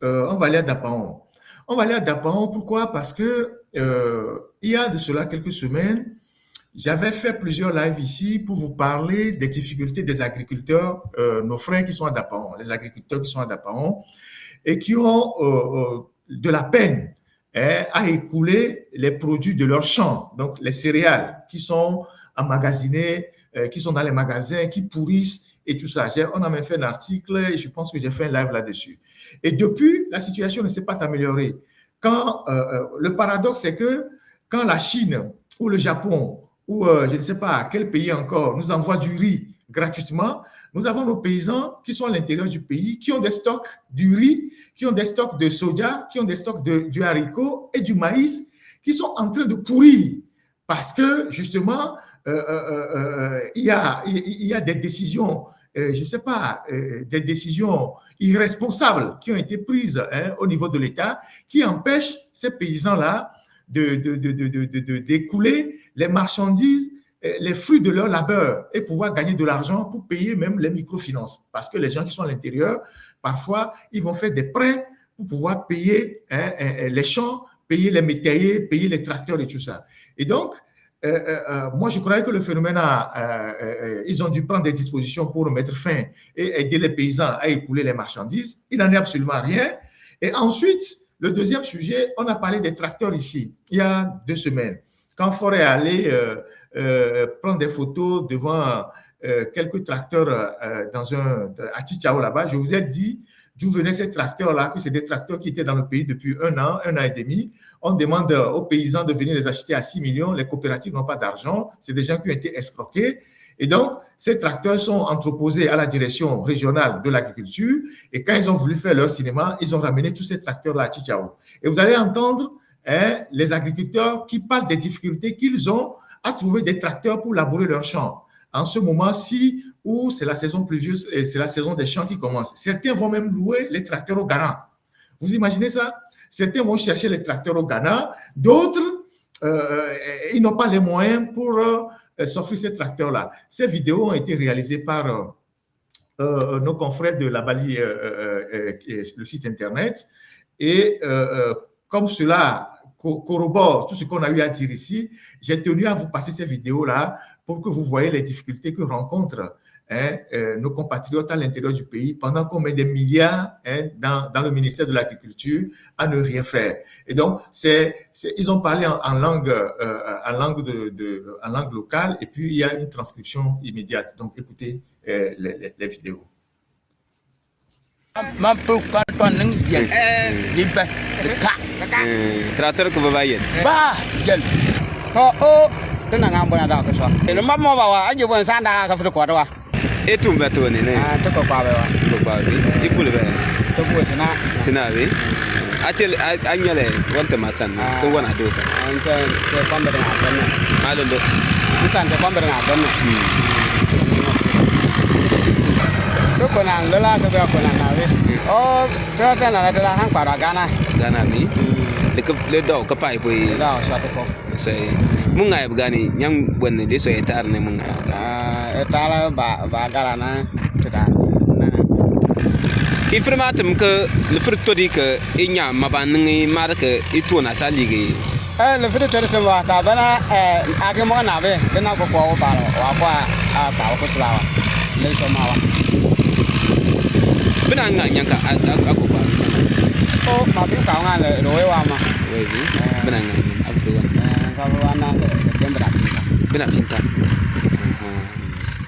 on va aller à Dapaon. On va aller à Dapaon, pourquoi? Parce que il y a de cela quelques semaines, j'avais fait plusieurs lives ici pour vous parler des difficultés des agriculteurs, nos frères qui sont à Dapaon, les agriculteurs qui sont à Dapaon et qui ont de la peine à écouler les produits de leurs champs, donc les céréales qui sont emmagasinés, qui sont dans les magasins, qui pourrissent et tout ça. On a même fait un article et je pense que j'ai fait un live là-dessus. Et depuis, la situation ne s'est pas améliorée. Le paradoxe, c'est que quand la Chine ou le Japon ou je ne sais pas quel pays encore nous envoie du riz gratuitement, nous avons nos paysans qui sont à l'intérieur du pays, qui ont des stocks du riz, qui ont des stocks de soja, qui ont des stocks du haricot et du maïs, qui sont en train de pourrir parce que justement, il y a des décisions, je ne sais pas, des décisions irresponsables qui ont été prises au niveau de l'État, qui empêchent ces paysans-là d'écouler les marchandises, les fruits de leur labeur et pouvoir gagner de l'argent pour payer même les microfinances. Parce que les gens qui sont à l'intérieur, parfois, ils vont faire des prêts pour pouvoir payer les champs, payer les métayers, payer les tracteurs et tout ça. Et donc, moi, je croyais que le phénomène ils ont dû prendre des dispositions pour mettre fin et aider les paysans à écouler les marchandises. Il n'en est absolument rien. Et ensuite, le deuxième sujet, on a parlé des tracteurs ici, il y a 2 semaines. Quand Ford est allé prendre des photos devant quelques tracteurs à Chichao là-bas, je vous ai dit d'où venaient ces tracteurs-là, que c'est des tracteurs qui étaient dans le pays depuis 1 an et demi. On demande aux paysans de venir les acheter à 6 millions. Les coopératives n'ont pas d'argent. C'est des gens qui ont été escroqués. Et donc, ces tracteurs sont entreposés à la direction régionale de l'agriculture. Et quand ils ont voulu faire leur cinéma, ils ont ramené tous ces tracteurs-là à Chichao. Et vous allez entendre les agriculteurs qui parlent des difficultés qu'ils ont à trouver des tracteurs pour labourer leurs champs. En ce moment-ci, où c'est la saison pluvieuse et c'est la saison des champs qui commence. Certains vont même louer les tracteurs au Ghana. Vous imaginez ça? Certains vont chercher les tracteurs au Ghana. D'autres, ils n'ont pas les moyens pour s'offrir ces tracteurs-là. Ces vidéos ont été réalisées par nos confrères de la Bali, le site Internet. Et comme cela corrobore tout ce qu'on a eu à dire ici, j'ai tenu à vous passer ces vidéos-là pour que vous voyez les difficultés que rencontrent nos compatriotes à l'intérieur du pays pendant qu'on met des milliards dans le ministère de l'Agriculture à ne rien faire. Et donc, ils ont parlé en langue locale et puis il y a une transcription immédiate. Donc, écoutez les vidéos. Tracteur que vous voyez. Tenang ambon ada ke so. Lembab mau bawa aja bon sanda ka fru ko wa. Et tout bateau ne. Ah to ko pa ba. To ba bi. Ikul be. To ko sina. Sina bi. Atel anyale wonte masan. To wona dosa. An ke kombe na ganna. Malo do. Isan ke kombe na ganna. To ko na lela ke ba ko na na we. Oh, to ta na la hang pa ra gana. Gana bi. Le do ka pai boy. Da so to ko. Sai mun ga gani nyam bonne de so etar ne mun etala ba garana tuda informatum que le fruto di que inya mabanni marke ituna saligi le fruto de wa ta bana age mo na be na ko ko ba wa kwa ka ko tulawa le so mawa bina nga nyanka ako ba o ma bi ka nga le roe wa ma we bi bina nga afruwan kawana kembra bina pinta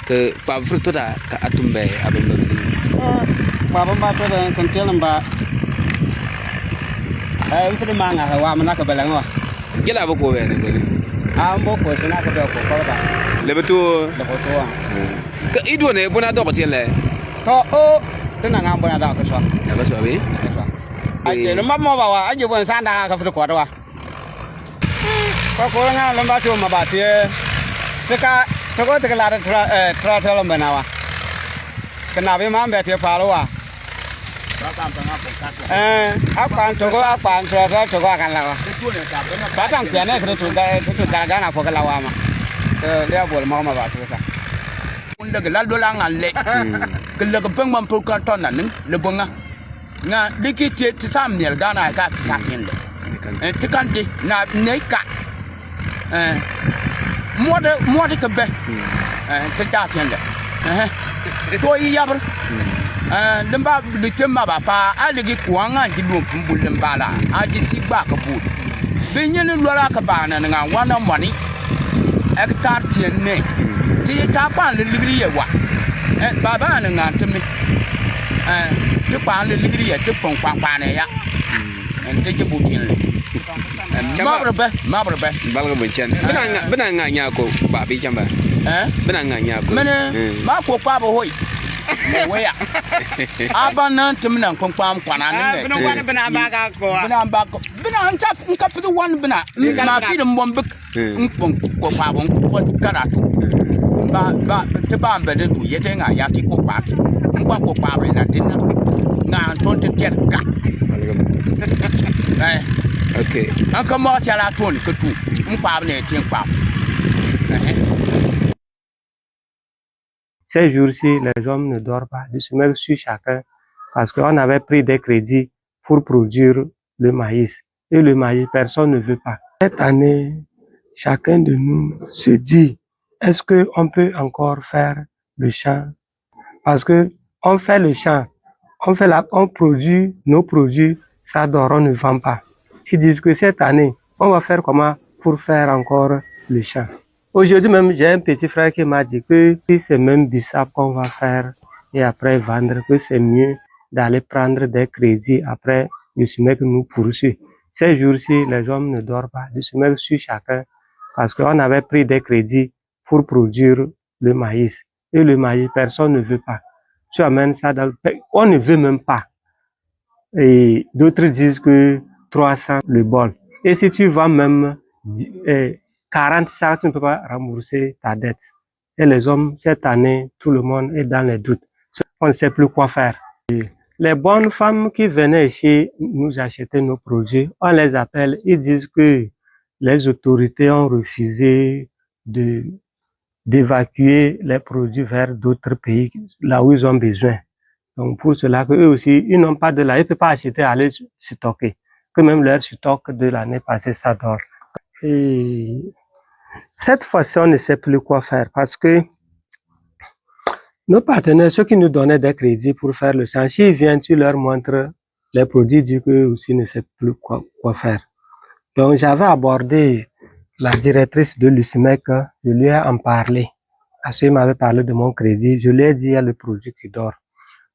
ke pa fruto da ka atumbe abendo ba to da kan telan ba fruto manga wa mana ka belang wa gela ba ko be ne mbo ko sina ka ko ko ba le betu wa ke ido ne bona do ko tiele to o tena ngam bona da ka so ya ba so bi ai le mamma ba wa aje bon sanda ka fruto ko wa ko nga lamba to mabati teka ko teka la tra lamba wa kana be mambe te palo wa akwan to tra kan la wa ba tang kya ne to ga na ko la wa ma le bol ma ba to ka un de la do la ngalle ke le peng mam pu kan ton nan le bonga nga diki ti sam nel gana ka ti satinde ti kan di na neka mode ke be ti ta tinde so yi yabr demba de temma ba pa aligi kuanga ti dum fumbul mbala aji sigba ka bud binyen lola ka bana nga wana money hectare tienne ti ta pan le ligri ye wa baba nga temi ti pan le ligri ye ti pon pan ya ti ti butin le mabrbe balga bunchen bana nga nya ko ba bi chamba bana nga nya ko mene ma ko pa bo hoy mo waya abana timna kon pam kwana ne bana ba ka ko bana anta nka fi one bana ma fi de mbombe nkon ko pa bon ko karatu ba te ba mbede tu yete nga ya ti ko pa nkwa ko pa ba na dinna nga ton te terka okay anka mo tiala ton ko tu nkwa ba ne tin pa Ces jours-ci, les hommes ne dorment pas, ils se mettent sur chacun parce qu'on avait pris des crédits pour produire le maïs. Et le maïs, personne ne veut pas. Cette année, chacun de nous se dit, est-ce qu'on peut encore faire le champ? Parce que on fait le champ, on produit nos produits, ça dort, on ne vend pas. Ils disent que cette année, on va faire comment pour faire encore le champ? Aujourd'hui même, j'ai un petit frère qui m'a dit que si c'est même bissap qu'on va faire et après vendre, que c'est mieux d'aller prendre des crédits après le SMIC nous poursuit. Ces jours-ci, les hommes ne dorment pas, le SMIC suit chacun parce qu'on avait pris des crédits pour produire le maïs. Et le maïs, personne ne veut pas. Tu amènes ça dans le pays, on ne veut même pas. Et d'autres disent que 300 le bol. Et si tu vends même 40 sacs, tu ne peux pas rembourser ta dette. Et les hommes, cette année, tout le monde est dans les doutes. On ne sait plus quoi faire. Et les bonnes femmes qui venaient chez nous acheter nos produits, on les appelle, ils disent que les autorités ont refusé d'évacuer les produits vers d'autres pays, là où ils ont besoin. Donc pour cela, eux aussi, ils n'ont pas de là, ils ne peuvent pas acheter, aller stocker. Que même leur stock de l'année passée, ça dort. Et cette fois-ci, on ne sait plus quoi faire parce que nos partenaires, ceux qui nous donnaient des crédits pour faire le champ, s'ils viennent, tu leur montres les produits, disent qu'eux aussi ne savent plus quoi faire. Donc, j'avais abordé la directrice de l'USMEC, je lui ai en parlé. Parce qu'il m'avait parlé de mon crédit, je lui ai dit, il y a le produit qui dort.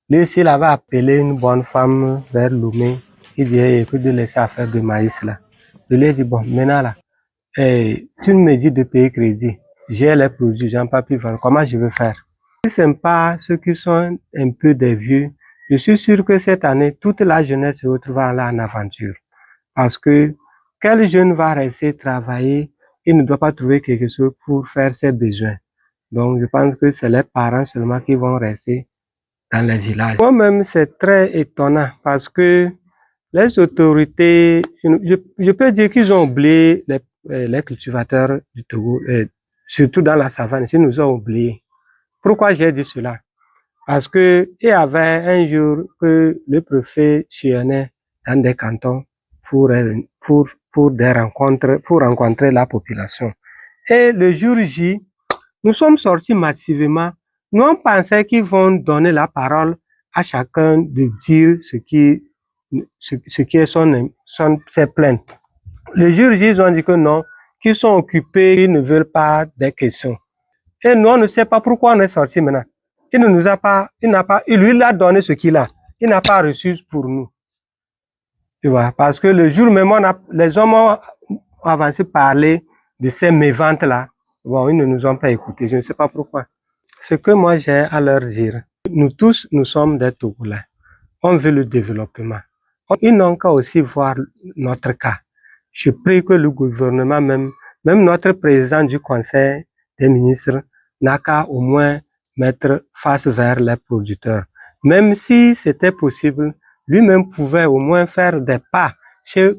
Lui aussi, il avait appelé une bonne femme vers Lomé, il disait, écoute, de laisser faire de maïs là. Je lui ai dit, bon, maintenant là, tu me dis de payer crédit, j'ai les produits, j'en pas pu vendre, comment je vais faire? Si ce n'est pas ceux qui sont un peu des vieux, je suis sûr que cette année, toute la jeunesse se retrouvera là en aventure. Parce que quel jeune va rester travailler, il ne doit pas trouver quelque chose pour faire ses besoins. Donc je pense que c'est les parents seulement qui vont rester dans les villages. Moi-même, c'est très étonnant parce que les autorités, je peux dire qu'ils ont oublié les cultivateurs du Togo, surtout dans la savane, ils nous ont oubliés. Pourquoi j'ai dit cela? Parce que il y avait un jour que le préfet sillonnait dans des cantons pour des rencontres, pour rencontrer la population. Et le jour J, nous sommes sortis massivement. Nous on pensait qu'ils vont donner la parole à chacun de dire ce qui est ses plaintes. Le jour J, ils ont dit que non, qu'ils sont occupés, ils ne veulent pas des questions. Et nous, on ne sait pas pourquoi on est sorti maintenant. Il ne nous a pas, lui a donné ce qu'il a. Il n'a pas reçu pour nous. Tu vois, parce que le jour même, les hommes ont avancé parler de ces méventes-là. Bon, ils ne nous ont pas écoutés. Je ne sais pas pourquoi. Ce que moi j'ai à leur dire, nous tous, nous sommes des Togolais. On veut le développement. Ils n'ont qu'à aussi voir notre cas. Je prie que le gouvernement même notre président du conseil des ministres n'a qu'à au moins mettre face vers les producteurs. Même si c'était possible, lui-même pouvait au moins faire des pas chez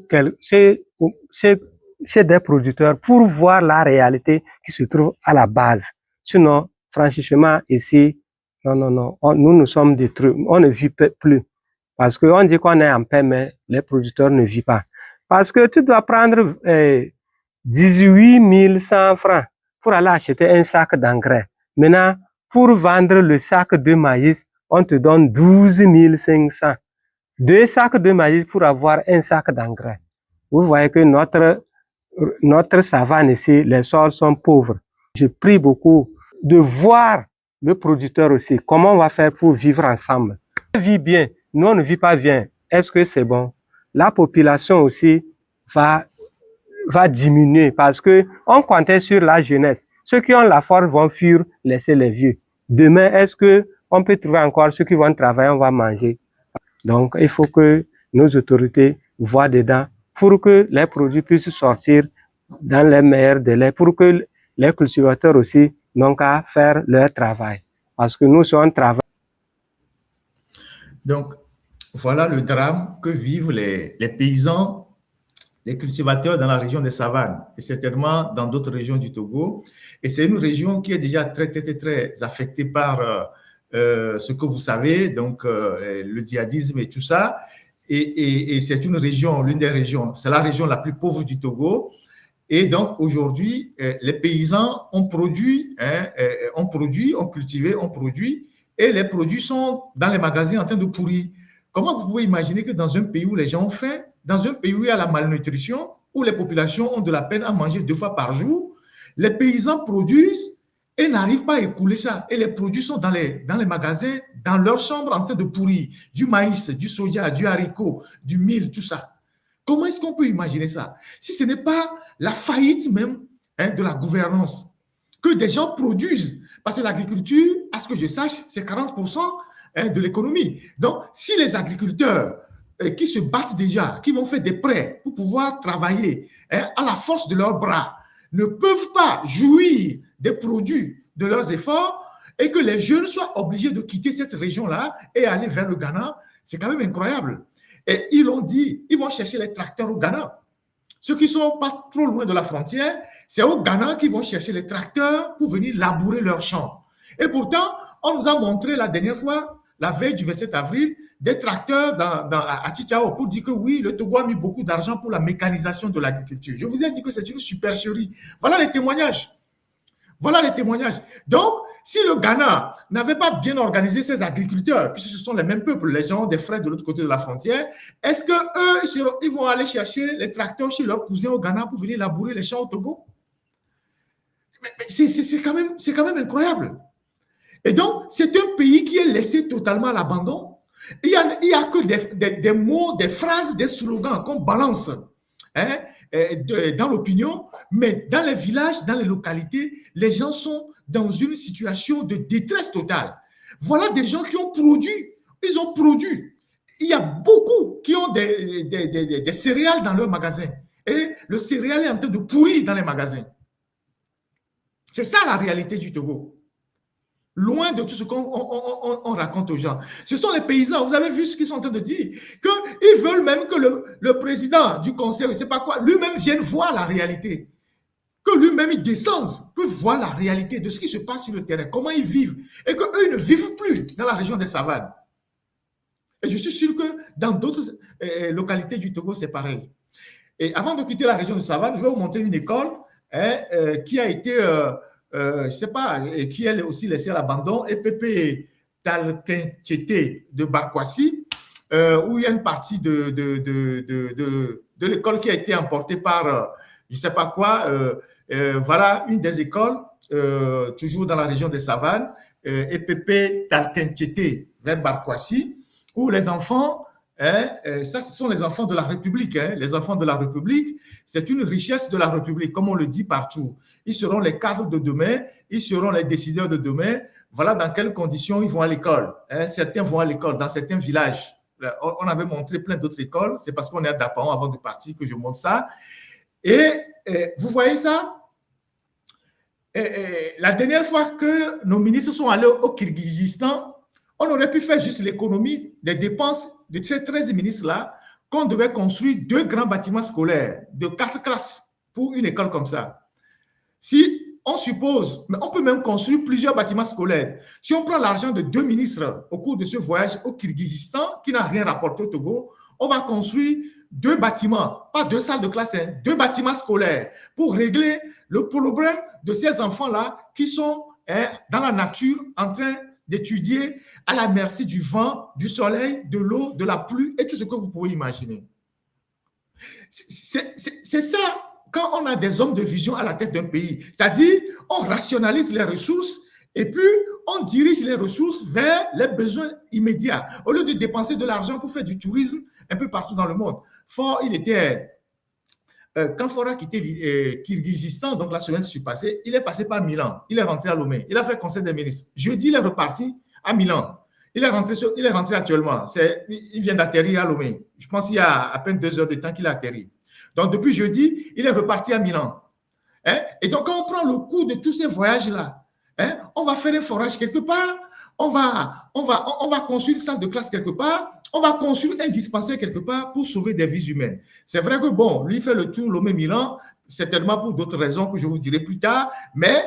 des producteurs pour voir la réalité qui se trouve à la base. Sinon, franchement, ici, non, nous sommes détruits. On ne vit plus. Parce qu'on dit qu'on est en paix, mais les producteurs ne vivent pas. Parce que tu dois prendre 18 100 francs pour aller acheter un sac d'engrais. Maintenant, pour vendre le sac de maïs, on te donne 12 500. 2 sacs de maïs pour avoir un sac d'engrais. Vous voyez que notre savane ici, les sols sont pauvres. Je prie beaucoup de voir le producteur aussi, comment on va faire pour vivre ensemble. On vit bien, nous on ne vit pas bien. Est-ce que c'est bon? La population aussi va diminuer parce que on comptait sur la jeunesse. Ceux qui ont la force vont fuir, laisser les vieux. Demain, est-ce que on peut trouver encore ceux qui vont travailler, on va manger? Donc, il faut que nos autorités voient dedans pour que les produits puissent sortir dans les meilleurs délais, pour que les cultivateurs aussi n'ont qu'à faire leur travail. Parce que nous, si on travaille. Donc, voilà le drame que vivent les paysans, les cultivateurs dans la région des savanes et certainement dans d'autres régions du Togo. Et c'est une région qui est déjà très affectée par ce que vous savez, donc le djihadisme et tout ça. Et c'est une région, l'une des régions, c'est la région la plus pauvre du Togo. Et donc aujourd'hui, les paysans ont produit, ont cultivé, ont produit, et les produits sont dans les magasins en train de pourrir. Comment vous pouvez imaginer que dans un pays où les gens ont faim, dans un pays où il y a la malnutrition, où les populations ont de la peine à manger 2 fois par jour, les paysans produisent et n'arrivent pas à écouler ça. Et les produits sont dans les magasins, dans leurs chambres en train de pourrir. Du maïs, du soja, du haricot, du mil, tout ça. Comment est-ce qu'on peut imaginer ça? Si ce n'est pas la faillite même de la gouvernance, que des gens produisent. Parce que l'agriculture, à ce que je sache, c'est 40% de l'économie. Donc, si les agriculteurs qui se battent déjà, qui vont faire des prêts pour pouvoir travailler à la force de leurs bras, ne peuvent pas jouir des produits de leurs efforts et que les jeunes soient obligés de quitter cette région-là et aller vers le Ghana, c'est quand même incroyable. Et ils l'ont dit, ils vont chercher les tracteurs au Ghana. Ceux qui ne sont pas trop loin de la frontière, c'est au Ghana qu'ils vont chercher les tracteurs pour venir labourer leurs champs. Et pourtant, on nous a montré la dernière fois, la veille du 27 avril, des tracteurs à Tchitchao pour dire que oui, le Togo a mis beaucoup d'argent pour la mécanisation de l'agriculture. Je vous ai dit que c'est une supercherie. Voilà les témoignages. Voilà les témoignages. Donc, si le Ghana n'avait pas bien organisé ses agriculteurs, puisque ce sont les mêmes peuples, les gens des frères de l'autre côté de la frontière, est-ce qu'eux, ils vont aller chercher les tracteurs chez leurs cousins au Ghana pour venir labourer les champs au Togo? C'est quand même incroyable. Et donc, c'est un pays qui est laissé totalement à l'abandon. Il y a que des mots, des phrases, des slogans qu'on balance dans l'opinion, mais dans les villages, dans les localités, les gens sont dans une situation de détresse totale. Voilà des gens qui ont produit, ils ont produit. Il y a beaucoup qui ont des céréales dans leurs magasins. Et le céréal est en train de pourrir dans les magasins. C'est ça la réalité du Togo. Loin de tout ce qu'on raconte aux gens. Ce sont les paysans, vous avez vu ce qu'ils sont en train de dire, qu'ils veulent même que le président du conseil, je ne sais pas quoi, lui-même vienne voir la réalité. Que lui-même, il descende, peut voir la réalité de ce qui se passe sur le terrain, comment ils vivent, et qu'eux, ils ne vivent plus dans la région des savanes. Et je suis sûr que dans d'autres localités du Togo, c'est pareil. Et avant de quitter la région des savanes, je vais vous montrer une école qui a été... je ne sais pas, qui est aussi laissé à l'abandon, EPP Talkenchete de Barkwasi, où il y a une partie de l'école qui a été emportée par, je ne sais pas quoi, voilà une des écoles, toujours dans la région des savanes, EPP Talkenchete vers Barkwasi, où les enfants, ça ce sont les enfants de la République, les enfants de la République, c'est une richesse de la République, comme on le dit partout. Ils seront les cadres de demain, ils seront les décideurs de demain. Voilà dans quelles conditions ils vont à l'école. Certains vont à l'école dans certains villages. On avait montré plein d'autres écoles. C'est parce qu'on est à Dapaon avant de partir que je montre ça. Et vous voyez ça? La dernière fois que nos ministres sont allés au Kirghizistan, on aurait pu faire juste l'économie des dépenses de ces 13 ministres-là, qu'on devait construire 2 grands bâtiments scolaires de 4 classes pour une école comme ça. Si on suppose, mais on peut même construire plusieurs bâtiments scolaires. Si on prend l'argent de 2 ministres au cours de ce voyage au Kirghizistan, qui n'a rien rapporté au Togo, on va construire 2 bâtiments, pas 2 salles de classe, 2 bâtiments scolaires pour régler le problème de ces enfants-là qui sont dans la nature en train d'étudier à la merci du vent, du soleil, de l'eau, de la pluie et tout ce que vous pouvez imaginer. C'est ça quand on a des hommes de vision à la tête d'un pays. C'est-à-dire, on rationalise les ressources et puis on dirige les ressources vers les besoins immédiats. Au lieu de dépenser de l'argent pour faire du tourisme un peu partout dans le monde. Quand Faure a quitté Kirghizistan, donc la semaine passée, il est passé par Milan. Il est rentré à Lomé. Il a fait conseil des ministres. Jeudi, il est reparti à Milan. Il est rentré actuellement. Il vient d'atterrir à Lomé. Je pense qu'il y a à peine 2 heures de temps qu'il a atterri. Donc, depuis jeudi, il est reparti à Milan. Et donc, quand on prend le coût de tous ces voyages-là, on va faire un forage quelque part, on va construire une salle de classe quelque part, on va construire un dispensaire quelque part pour sauver des vies humaines. C'est vrai que, bon, lui fait le tour Lomé-Milan, certainement pour d'autres raisons que je vous dirai plus tard, mais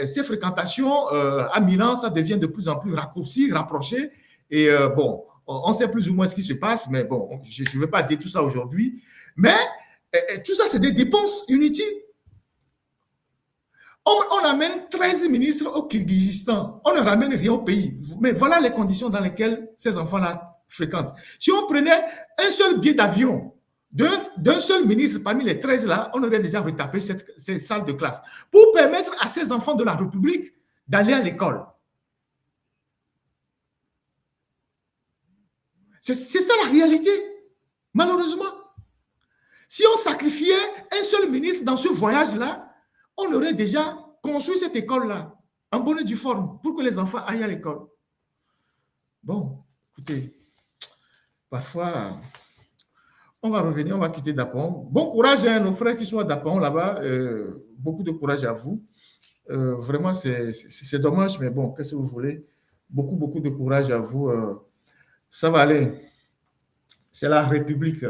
ces fréquentations à Milan, ça devient de plus en plus raccourci, rapproché, et bon, on sait plus ou moins ce qui se passe, mais bon, je ne vais pas dire tout ça aujourd'hui, mais tout ça, c'est des dépenses inutiles. On amène 13 ministres au Kirghizistan. On ne ramène rien au pays. Mais voilà les conditions dans lesquelles ces enfants-là fréquentent. Si on prenait un seul billet d'avion d'un seul ministre parmi les 13 là, on aurait déjà retapé ces salles de classe pour permettre à ces enfants de la République d'aller à l'école. C'est ça la réalité, malheureusement. Si on sacrifiait un seul ministre dans ce voyage-là, on aurait déjà construit cette école-là en bonne et due forme pour que les enfants aillent à l'école. Bon, écoutez, parfois, on va revenir, on va quitter Dapon. Bon courage à nos frères qui sont à Dapon là-bas. Beaucoup de courage à vous. Vraiment, c'est dommage, mais bon, qu'est-ce que vous voulez? Beaucoup de courage à vous. Ça va aller. C'est la République.